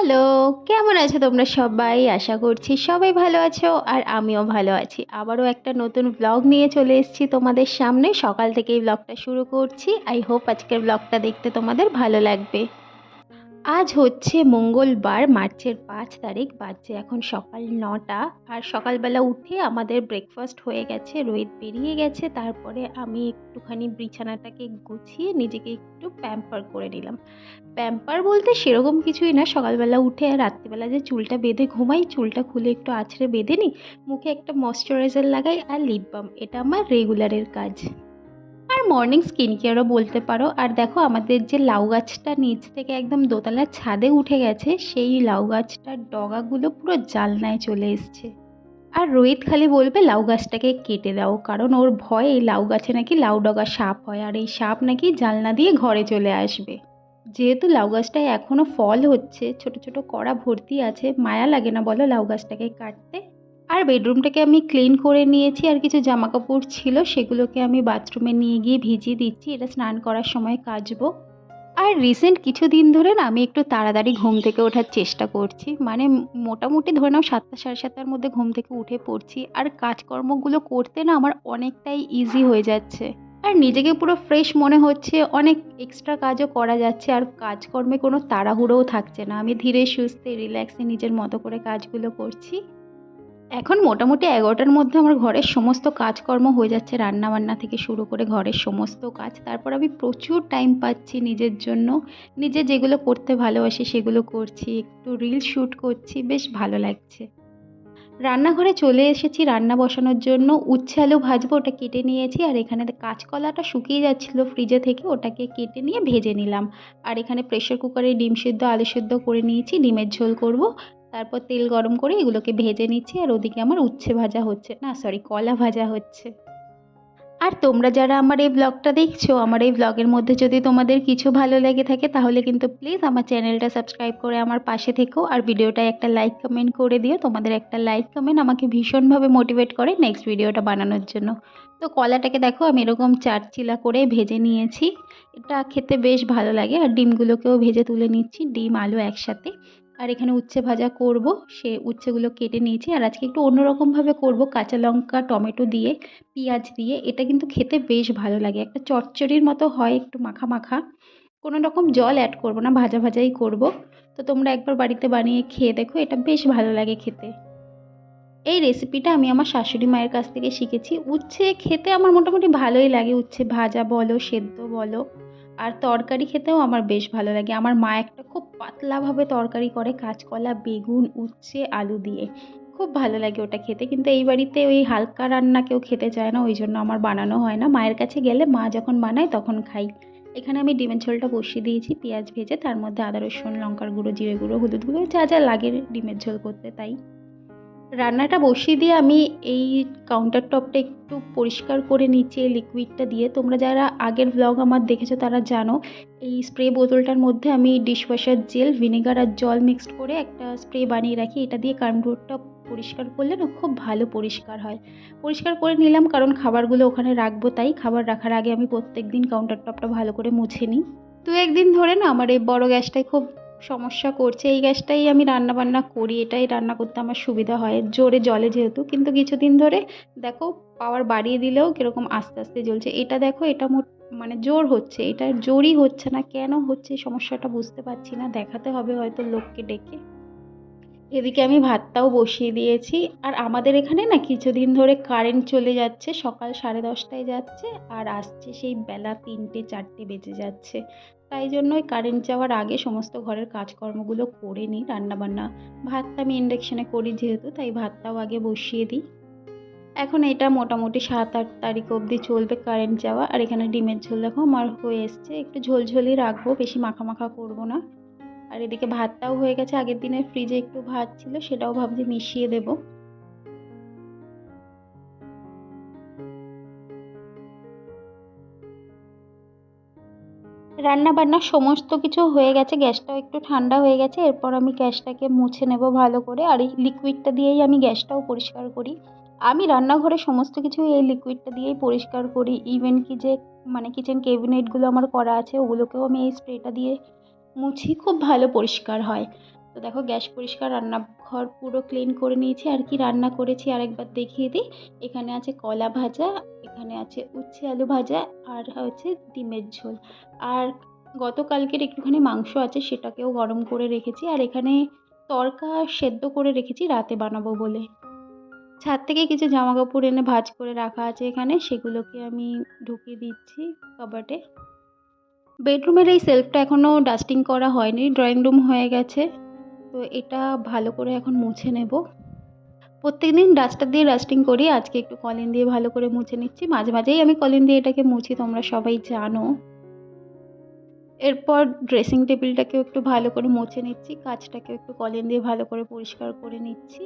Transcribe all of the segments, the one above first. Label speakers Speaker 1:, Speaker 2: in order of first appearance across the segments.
Speaker 1: Hello, কেমন আছো তোমরা সবাই? আশা করছি সবাই ভালো আছো আর আমিও ভালো আছি। আবারও একটা নতুন ভ্লগ নিয়ে চলে এসেছি তোমাদের সামনে। সকাল থেকেই ভ্লগটা শুরু করছি। আই হোপ আজকের ভ্লগটা দেখতে তোমাদের ভালো লাগবে। আজ হচ্ছে মঙ্গলবার, মার্চের ৫ তারিখ, বাজছে এখন সকাল ৯টা। আর সকালবেলা উঠে আমাদের ব্রেকফাস্ট হয়ে গেছে, রোহিত বেরিয়ে গেছে। তারপরে আমি একটুখানি বিছানাটাকে গুছিয়ে নিজেকে একটু প্যাম্পার করে নিলাম। প্যাম্পার বলতে সেরকম কিছুই না, সকালবেলা উঠে আর রাত্রিবেলা যে চুলটা বেঁধে ঘুমাই, চুলটা খুলে একটু আঁচড়ে বেঁধে নিই, মুখে একটা ময়শ্চারাইজার লাগাই আর লিপ বাম, এটা আমার রেগুলারের কাজ। আর মর্নিং স্কিন কেয়ারও বলতে পারো। আর দেখো আমাদের যে লাউ গাছটা নিচ থেকে একদম দোতলার ছাদে উঠে গেছে, সেই লাউ গাছটার ডগাগুলো পুরো জানলায় চলে এসছে। আর রোহিত খালি বলবে লাউ গাছটাকে কেটে দাও, কারণ ওর ভয় এই লাউ গাছে নাকি লাউ ডগা সাপ হয়, আর এই সাপ নাকি জানলা দিয়ে ঘরে চলে আসবে। যেহেতু লাউ গাছটায় এখনও ফল হচ্ছে, ছোট ছোট কড়া ভর্তি আছে, মায়া লাগে না বলো লাউ গাছটাকে কাটতে? আর বেডরুমটাকে আমি ক্লিন করে নিয়েছি, আর কিছু জামা কাপড় ছিল সেগুলোকে আমি বাথরুমে নিয়ে গিয়ে ভিজিয়ে দিচ্ছি, এটা স্নান করার সময় কাচবো। আর রিসেন্ট কিছুদিন ধরে না আমি একটু তাড়াতাড়ি ঘুম থেকে ওঠার চেষ্টা করছি, মানে মোটামুটি ধরে নাও ৭টা সাড়ে ৭টার মধ্যে ঘুম থেকে উঠে পড়ছি। আর কাজকর্মগুলো করতে না আমার অনেকটাই ইজি হয়ে যাচ্ছে, আর নিজেকে পুরো ফ্রেশ মনে হচ্ছে, অনেক এক্সট্রা কাজও করা যাচ্ছে, আর কাজকর্মে কোনো তাড়াহুড়োও থাকছে না। আমি ধীরে সুস্থে রিল্যাক্সে নিজের মতো করে কাজগুলো করছি। এখন মোটামুটি ১১টার মধ্যে আমার ঘরের সমস্ত কাজকর্ম হয়ে যাচ্ছে, রান্নাবান্না থেকে শুরু করে ঘরের সমস্ত কাজ। তারপর আমি প্রচুর টাইম পাচ্ছি নিজের জন্য, নিজে যেগুলো করতে ভালোবাসি সেগুলো করছি, একটু রিল শ্যুট করছি, বেশ ভালো লাগছে। রান্নাঘরে চলে এসেছি রান্না বসানোর জন্য। উচ্ছে আলু ভাজবো, ওটা কেটে নিয়েছি। আর এখানে কাঁচকলাটা শুকিয়ে যাচ্ছিলো ফ্রিজে থেকে, ওটাকে কেটে নিয়ে ভেজে নিলাম। আর এখানে প্রেশার কুকারে ডিম সিদ্ধ আলু সিদ্ধ করে নিয়েছি, ডিমের ঝোল করব। তারপর তেল গরম করে এগুলোকে ভেজে নিচ্ছি, আর ওদিকে আমার উচ্ছে ভাজা হচ্ছে, না সরি, কলা ভাজা হচ্ছে। আর তোমরা যারা আমার এই ব্লগটা দেখছো, আমার এই ব্লগের মধ্যে যদি তোমাদের কিছু ভালো লেগে থাকে তাহলে কিন্তু প্লিজ আমার চ্যানেলটা সাবস্ক্রাইব করে আমার পাশে থেকো, আর ভিডিওটায় একটা লাইক কমেন্ট করে দিও। তোমাদের একটা লাইক কমেন্ট আমাকে ভীষণভাবে মোটিভেট করে নেক্সট ভিডিওটা বানানোর জন্য। তো কলাটাকে দেখো আমি এরকম চারচিলা করে ভেজে নিয়েছি, এটা খেতে বেশ ভালো লাগে। আর ডিমগুলোকেও ভেজে তুলে নিচ্ছি, ডিম আলু একসাথে। আর এখানে উচ্ছে ভাজা করব, সে উচ্ছেগুলো কেটে নিয়েছি। আর আজকে একটু অন্যরকমভাবে করব, কাঁচা লঙ্কা টমেটো দিয়ে, পেঁয়াজ দিয়ে। এটা কিন্তু খেতে বেশ ভালো লাগে, একটা চচ্চড়ির মতো হয়, একটু মাখা মাখা। কোনো রকম জল অ্যাড করব না, ভাজা ভাজাই করব। তো তোমরা একবার বাড়িতে বানিয়ে খেয়ে দেখো, এটা বেশ ভালো লাগে খেতে। এই রেসিপিটা আমি আমার শাশুড়ি মায়ের কাছ থেকে শিখেছি। উচ্ছে খেতে আমার মোটামুটি ভালোই লাগে, উচ্ছে ভাজা বলো সেদ্ধ বলো। আর তরকারি খেতেও আমার বেশ ভালো লাগে। আমার মা একটা খুব পাতলাভাবে তরকারি করে, কাঁচকলা বেগুন উচ্ছে আলু দিয়ে, খুব ভালো লাগে ওটা খেতে। কিন্তু এই বাড়িতে ওই হালকা রান্না কেউ খেতে চায় না, ওই জন্য আমার বানানো হয় না। মায়ের কাছে গেলে মা যখন বানায় তখন খাই। এখানে আমি ডিমের ঝোলটা বসিয়ে দিয়েছি, পেঁয়াজ ভেজে, তার মধ্যে আদা রসুন লঙ্কার গুঁড়ো জিরে গুঁড়ো হলুদ গুঁড়ো যা যা লাগে ডিমের ঝোল করতে তাই। রান্নাটা বসিয়ে দিয়ে আমি এই কাউন্টার টপটা একটু পরিষ্কার করে নিচ্ছি এই লিকুইডটা দিয়ে। তোমরা যারা আগের ব্লগ আমার দেখেছো তারা জানো, এই স্প্রে বোতলটার মধ্যে আমি ডিশওয়াশার জেল, ভিনেগার আর জল মিক্সড করে একটা স্প্রে বানিয়ে রাখি। এটা দিয়ে কাউন্টারটা পরিষ্কার করলে না খুব ভালো পরিষ্কার হয়। পরিষ্কার করে নিলাম, কারণ খাবারগুলো ওখানে রাখবো, তাই খাবার রাখার আগে আমি প্রত্যেক দিন কাউন্টার টপটা ভালো করে মুছে নিই। দু একদিন ধরে না আমার এই বড় গ্যাসটায় খুব সমস্যা করছে, এই গ্যাসটাই আমি রান্না বান্না করি, এটাই রান্না করতে আমার সুবিধা হয়, জোরে জ্বলে যেহেতু। কিন্তু কিছুদিন ধরে দেখো পাওয়ার বাড়িয়ে দিলেও কীরকম আস্তে আস্তে জ্বলছে। এটা দেখো, এটা মানে জোর হচ্ছে, এটা জোরই হচ্ছে না, কেন হচ্ছে এই সমস্যাটা বুঝতে পারছি না, দেখাতে হবে হয়তো লোককে ডেকে। এদিকে আমি ভাতটাও বসিয়ে দিয়েছি। আর আমাদের এখানে না কিছুদিন ধরে কারেন্ট চলে যাচ্ছে, সকাল 10:30টায় যাচ্ছে আর আসছে সেই বেলা 3টে 4টে বেজে যাচ্ছে। তাই জন্য ওই কারেন্ট যাওয়ার আগে সমস্ত ঘরের কাজকর্মগুলো করে নিই, রান্নাবান্না। ভাতটা আমি ইন্ডাকশানে করি যেহেতু, তাই ভাতটাও আগে বসিয়ে দিই। এখন এটা মোটামুটি 7-8 তারিখ অবধি চলবে কারেন্ট যাওয়া। আর এখানে ডিমের ঝোল দেখো আমার হয়ে এসছে, একটু ঝোলঝোলই রাখবো, বেশি মাখা মাখা করবো না। আর এদিকে ভাতটাও হয়ে গেছে, আগের দিনের ফ্রিজে একটু ভাত ছিল সেটাও ভাবছি মিশিয়ে দেব। রান্না বান্না সমস্ত কিছু হয়ে গেছে, গ্যাসটাও একটু ঠান্ডা হয়ে গেছে। এরপর আমি গ্যাসটাকে মুছে নেব ভালো করে, আর এই লিকুইডটা দিয়েই আমি গ্যাসটাও পরিষ্কার করি। আমি রান্নাঘরে সমস্ত কিছু এই লিকুইডটা দিয়েই পরিষ্কার করি, ইভেন কি যে মানে কিচেন ক্যাবিনেটগুলো আমার করা আছে ওগুলোকেও আমি এই স্প্রেটা দিয়ে মুছি, খুব ভালো পরিষ্কার হয়। তো দেখো গ্যাস পরিষ্কার, রান্নাঘর পুরো ক্লিন করে নিয়েছি। আর কি রান্না করেছি আরেকবার দেখিয়ে দিই। এখানে আছে কলা ভাজা, এখানে আছে উচ্ছে আলু ভাজা, আর হচ্ছে ডিমের ঝোল। আর গতকালকের একটুখানি মাংস আছে, সেটাকেও গরম করে রেখেছি। আর এখানে তড়কা সেদ্ধ করে রেখেছি রাতে বানাবো বলে। ছাদ থেকে কিছু জামাকাপড় এনে ভাঁজ করে রাখা আছে এখানে, সেগুলোকে আমি ঢুকিয়ে দিচ্ছি কাবার্ডে। বেডরুমের এই সেলফটা এখনও ডাস্টিং করা হয়নি, ড্রয়িং রুম হয়ে গেছে। তো এটা ভালো করে এখন মুছে নেব। প্রত্যেকদিন ডাস্টার দিয়ে ডাস্টিং করি, আজকে একটু কলিন দিয়ে ভালো করে মুছে নিচ্ছি। মাঝে মাঝেই আমি কলিন দিয়ে এটাকে মুছি, তোমরা সবাই জানো। এরপর ড্রেসিং টেবিলটাকেও একটু ভালো করে মুছে নিচ্ছি, কাঁচটাকেও একটু কলিন দিয়ে ভালো করে পরিষ্কার করে নিচ্ছি।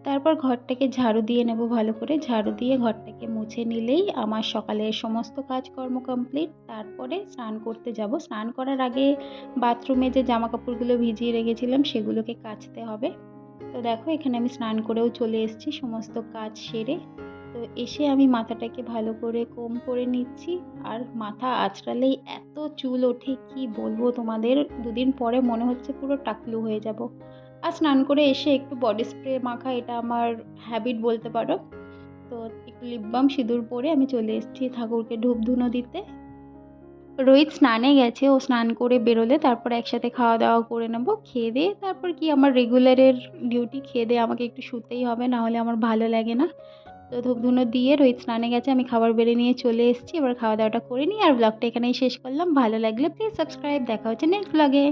Speaker 1: তারপর ঘরটাকে ঝাড়ু দিয়ে নেব ভালো করে। ঝাড়ু দিয়ে ঘরটাকে মুছে নিলেই আমার সকালের সমস্ত কাজকর্ম কমপ্লিট। তারপরে স্নান করতে যাব। স্নান করার আগে বাথরুমে যে জামাকাপড়গুলো ভিজিয়ে রেখেছিলাম সেগুলোকে কাচতে হবে। তো দেখো এখানে আমি স্নান করেও চলে এসেছি সমস্ত কাজ সেরে। তো এসে আমি মাথাটাকে ভালো করে কোম করে নিচ্ছি। আর মাথা আঁচড়ালেই এত চুল ওঠে কি বলবো তোমাদের, দুদিন পরে মনে হচ্ছে পুরো টাকলু হয়ে যাব। আর স্নান করে এসে একটু বডি স্প্রে মাখা, এটা আমার হ্যাবিট বলতে পারো। তো একটু লিপ বাম সিঁদুর পরে আমি চলে এসেছি ঠাকুরকে ধূপ ধুনো দিতে। রোহিত স্নানে গেছে, ও স্নান করে বেরোলে তারপর একসাথে খাওয়া দাওয়া করে নেবো। খেয়ে দিয়ে তারপর কি আমার রেগুলারের ডিউটি, খেয়ে দিয়ে আমাকে একটু শুতেই হবে, না হলে আমার ভালো লাগে না। তো ধূপ ধুনো দিয়ে রোহিত স্নানে গেছে, আমি খাবার বেড়ে নিয়ে চলে এসেছি। এবার খাওয়া দাওয়াটা করে নিই আর ব্লগটা এখানেই শেষ করলাম। ভালো লাগলে প্লিজ সাবস্ক্রাইব। দেখা হচ্ছে নেক্সট ব্লগে।